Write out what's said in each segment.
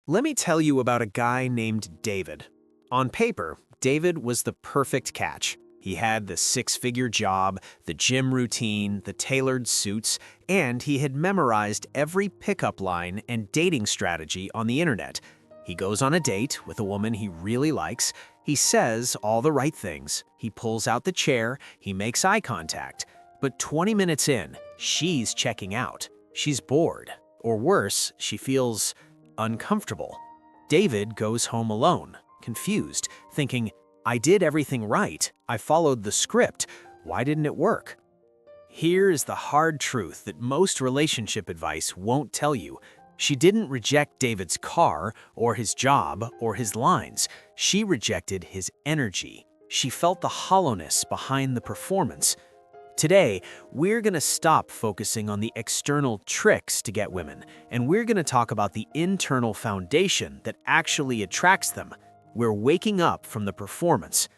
Let me tell you about a guy named David. On paper, David was the perfect catch. He had the six-figure job, the gym routine, the tailored suits, and he had memorized every pickup line and dating strategy on the internet. He goes on a date with a woman he really likes. He says all the right things. He pulls out the chair. He makes eye contact. But 20 minutes in, she's checking out. She's bored. Or worse, she feels uncomfortable. David goes home alone, confused, thinking, I did everything right. I followed the script. Why didn't it work? Here is the hard truth that most relationship advice won't tell you. She didn't reject David's car or his job or his lines. She rejected his energy. She felt the hollowness behind the performance. Today, we're going to stop focusing on the external tricks to get women, and we're going to talk about the internal foundation that actually attracts them. We're waking up from the performance.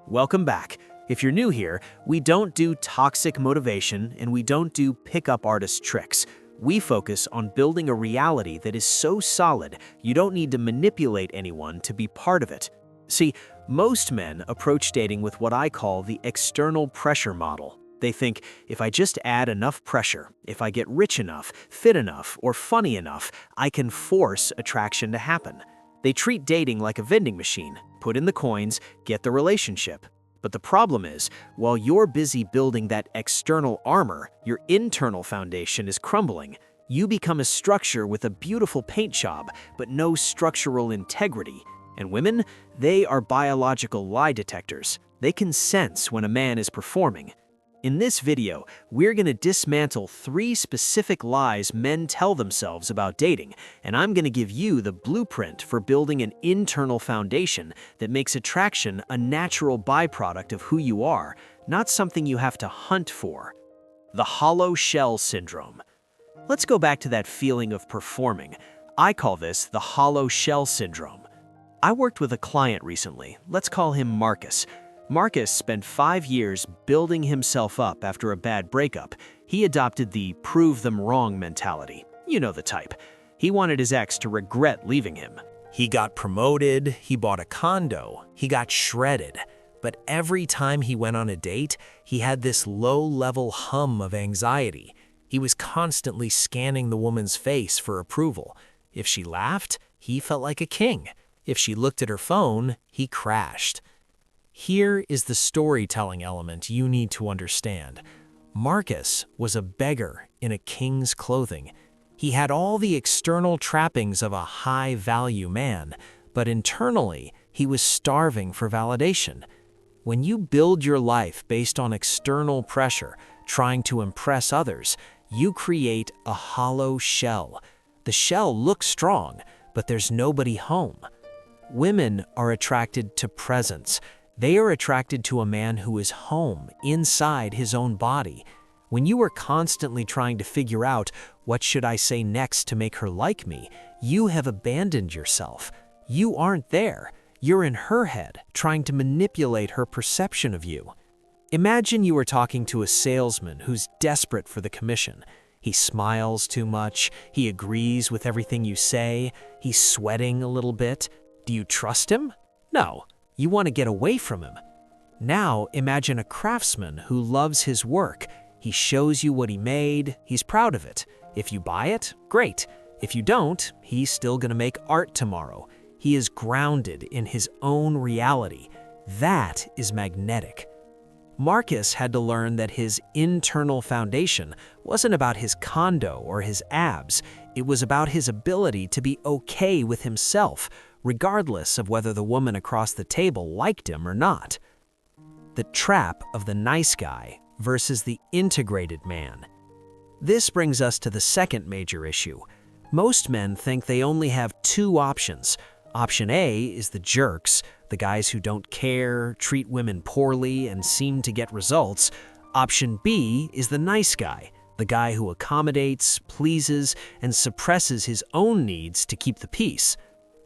Welcome back. If you're new here, we don't do toxic motivation and we don't do pickup artist tricks. We focus on building a reality that is so solid you don't need to manipulate anyone to be part of it. See, most men approach dating with what I call the external pressure model. They think, if I just add enough pressure, if I get rich enough, fit enough, or funny enough, I can force attraction to happen. They treat dating like a vending machine. Put in the coins, get the relationship. But the problem is, while you're busy building that external armor, your internal foundation is crumbling. You become a structure with a beautiful paint job, but no structural integrity. And women, they are biological lie detectors. They can sense when a man is performing. In this video, we're going to dismantle 3 specific lies men tell themselves about dating, and I'm going to give you the blueprint for building an internal foundation that makes attraction a natural byproduct of who you are, not something you have to hunt for. The hollow shell syndrome. Let's go back to that feeling of performing. I call this the hollow shell syndrome. I worked with a client recently. Let's call him Marcus. Marcus spent 5 years building himself up after a bad breakup. He adopted the prove them wrong mentality. You know the type. He wanted his ex to regret leaving him. He got promoted, he bought a condo, he got shredded. But every time he went on a date, he had this low-level hum of anxiety. He was constantly scanning the woman's face for approval. If she laughed, he felt like a king. If she looked at her phone, he crashed. Here is the storytelling element you need to understand. Marcus was a beggar in a king's clothing. He had all the external trappings of a high-value man, but internally, he was starving for validation. When you build your life based on external pressure, trying to impress others, you create a hollow shell. The shell looks strong, but there's nobody home. Women are attracted to presence. They are attracted to a man who is home, inside his own body. When you are constantly trying to figure out, what should I say next to make her like me, you have abandoned yourself. You aren't there. You're in her head, trying to manipulate her perception of you. Imagine you are talking to a salesman who's desperate for the commission. He smiles too much. He agrees with everything you say. He's sweating a little bit. Do you trust him? No. You want to get away from him. Now imagine a craftsman who loves his work. He shows you what he made, he's proud of it. If you buy it, great. If you don't, he's still going to make art tomorrow. He is grounded in his own reality. That is magnetic. Marcus had to learn that his internal foundation wasn't about his condo or his abs. It was about his ability to be okay with himself, regardless of whether the woman across the table liked him or not. The trap of the nice guy versus the integrated man. This brings us to the second major issue. Most men think they only have 2 options. Option A is the jerks, the guys who don't care, treat women poorly, and seem to get results. Option B is the nice guy, the guy who accommodates, pleases, and suppresses his own needs to keep the peace.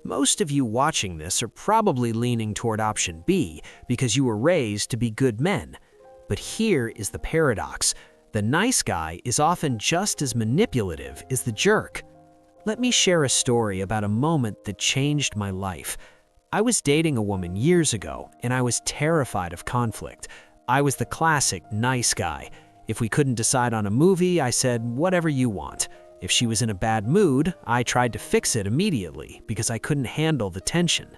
Most of you watching this are probably leaning toward option B because you were raised to be good men. But here is the paradox. The nice guy is often just as manipulative as the jerk. Let me share a story about a moment that changed my life. I was dating a woman years ago, and I was terrified of conflict. I was the classic nice guy. If we couldn't decide on a movie, I said, whatever you want. If she was in a bad mood, I tried to fix it immediately because I couldn't handle the tension.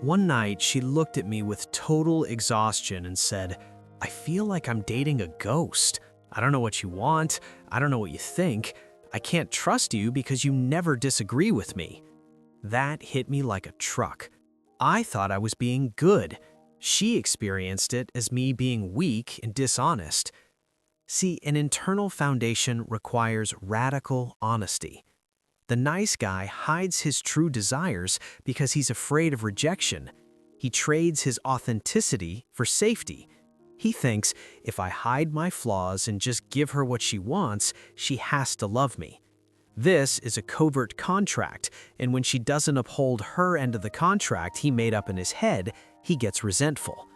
One night, she looked at me with total exhaustion and said, I feel like I'm dating a ghost. I don't know what you want. I don't know what you think. I can't trust you because you never disagree with me. That hit me like a truck. I thought I was being good. She experienced it as me being weak and dishonest. See, an internal foundation requires radical honesty. The nice guy hides his true desires because he's afraid of rejection. He trades his authenticity for safety. He thinks, if I hide my flaws and just give her what she wants, she has to love me. This is a covert contract, and when she doesn't uphold her end of the contract he made up in his head, he gets resentful.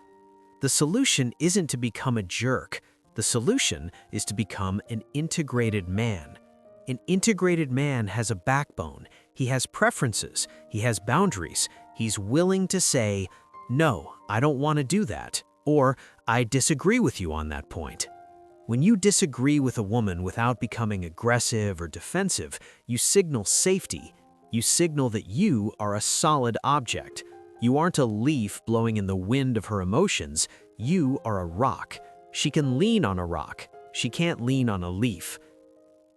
The solution isn't to become a jerk. The solution is to become an integrated man. An integrated man has a backbone. He has preferences. He has boundaries. He's willing to say, no, I don't want to do that, or I disagree with you on that point. When you disagree with a woman without becoming aggressive or defensive, you signal safety. You signal that you are a solid object. You aren't a leaf blowing in the wind of her emotions. You are a rock. She can lean on a rock. She can't lean on a leaf.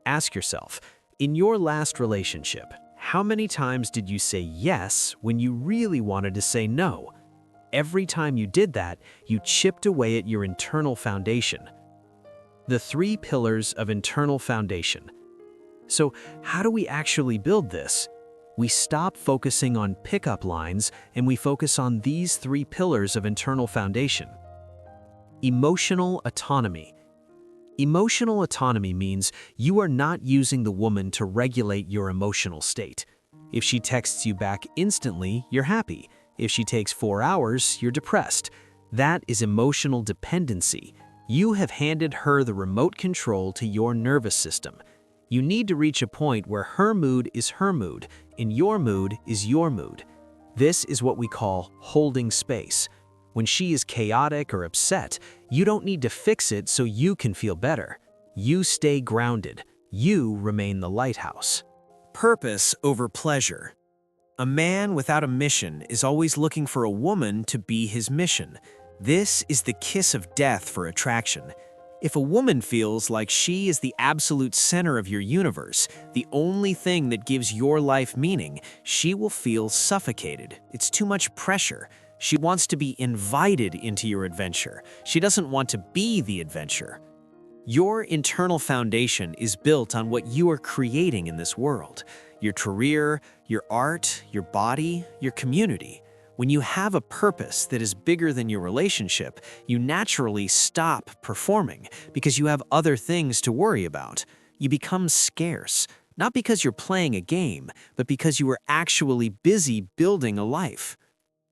Ask yourself, in your last relationship, how many times did you say yes when you really wanted to say no? Every time you did that, you chipped away at your internal foundation. The 3 pillars of internal foundation. So, how do we actually build this? We stop focusing on pickup lines and we focus on these 3 pillars of internal foundation. Emotional autonomy. Emotional autonomy means you are not using the woman to regulate your emotional state. If she texts you back instantly, you're happy. If she takes 4 hours, you're depressed. That is emotional dependency. You have handed her the remote control to your nervous system. You need to reach a point where her mood is her mood, and your mood is your mood. This is what we call holding space. When she is chaotic or upset, you don't need to fix it so you can feel better. You stay grounded. You remain the lighthouse. Purpose over pleasure. A man without a mission is always looking for a woman to be his mission. This is the kiss of death for attraction. If a woman feels like she is the absolute center of your universe, the only thing that gives your life meaning, she will feel suffocated. It's too much pressure. She wants to be invited into your adventure. She doesn't want to be the adventure. Your internal foundation is built on what you are creating in this world. Your career, your art, your body, your community. When you have a purpose that is bigger than your relationship, you naturally stop performing because you have other things to worry about. You become scarce, not because you're playing a game, but because you are actually busy building a life.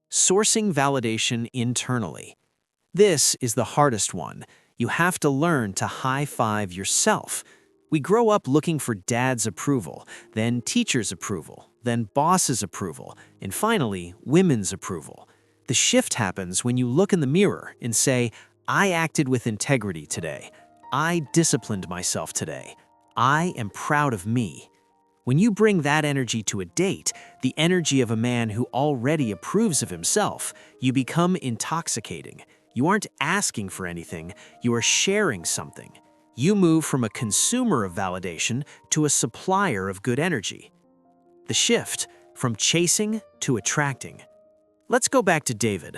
Sourcing validation internally. This is the hardest one. You have to learn to high-five yourself. We grow up looking for dad's approval, then teacher's approval, then boss's approval, and finally, women's approval. The shift happens when you look in the mirror and say, I acted with integrity today. I disciplined myself today. I am proud of me. When you bring that energy to a date, the energy of a man who already approves of himself, you become intoxicating. You aren't asking for anything, you are sharing something. You move from a consumer of validation to a supplier of good energy. The shift from chasing to attracting. Let's go back to David.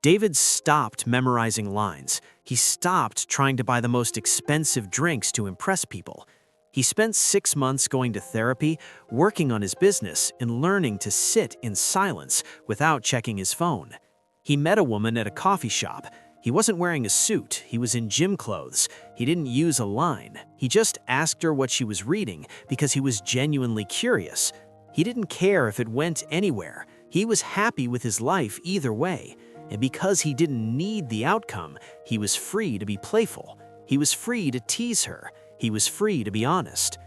David stopped memorizing lines. He stopped trying to buy the most expensive drinks to impress people. He spent 6 months going to therapy, working on his business, and learning to sit in silence without checking his phone. He met a woman at a coffee shop. He wasn't wearing a suit, he was in gym clothes. He didn't use a line. He just asked her what she was reading because he was genuinely curious. He didn't care if it went anywhere. He was happy with his life either way. And because he didn't need the outcome, he was free to be playful. He was free to tease her. He was free to be honest.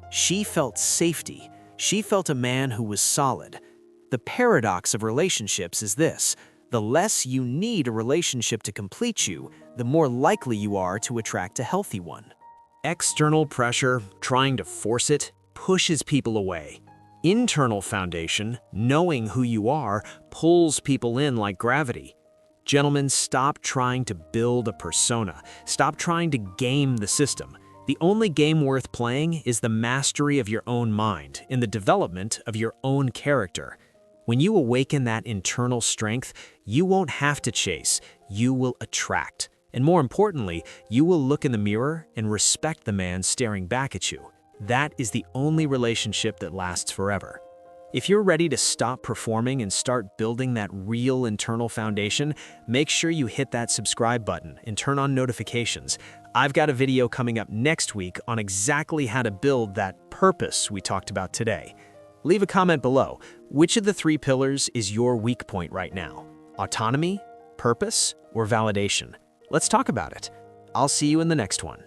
She felt safety. She felt a man who was solid. The paradox of relationships is this: the less you need a relationship to complete you, the more likely you are to attract a healthy one. External pressure, trying to force it, pushes people away. Internal foundation, knowing who you are, pulls people in like gravity. Gentlemen, stop trying to build a persona. Stop trying to game the system. The only game worth playing is the mastery of your own mind, in the development of your own character. When you awaken that internal strength, you won't have to chase, you will attract. And more importantly, you will look in the mirror and respect the man staring back at you. That is the only relationship that lasts forever. If you're ready to stop performing and start building that real internal foundation, make sure you hit that subscribe button and turn on notifications. I've got a video coming up next week on exactly how to build that purpose we talked about today. Leave a comment below. Which of the 3 pillars is your weak point right now? Autonomy, purpose, or validation? Let's talk about it. I'll see you in the next one.